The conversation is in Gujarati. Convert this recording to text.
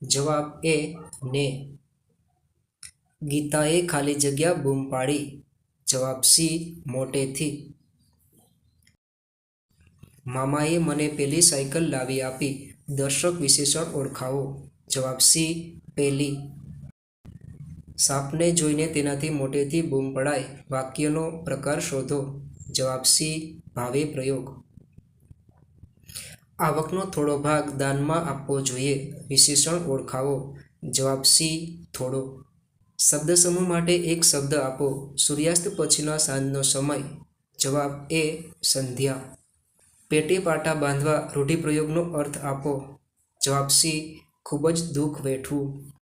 જવાબ એ ને. ગીતાએ ખાલી જગ્યા બૂમ પાડી. જવાબ સી મોટેથી. મામાએ મને પેલી સાયકલ લાવી આપી. દર્શક વિશેષણ ઓળખાવો. જવાબ સી પેલી. સાપને જોઈને તેનાથી મોટેથી બૂમ પડાય. વાક્યનો પ્રકાર શોધો. જવાબ સી ભાવે પ્રયોગ. આવકનો થોડો ભાગ દાનમાં આપવો જોઈએ. વિશેષણ ઓળખાવો. જવાબ સી થોડો. શબ્દસમૂહ માટે એક શબ્દ આપો. સૂર્યાસ્ત પછીનો સાંજનો સમય. જવાબ એ સંધ્યા. પેટે પાટા બાંધવા રૂઢિપ્રયોગનો અર્થ આપો. જવાબ સી ખૂબ જ દુઃખ વેઠવું.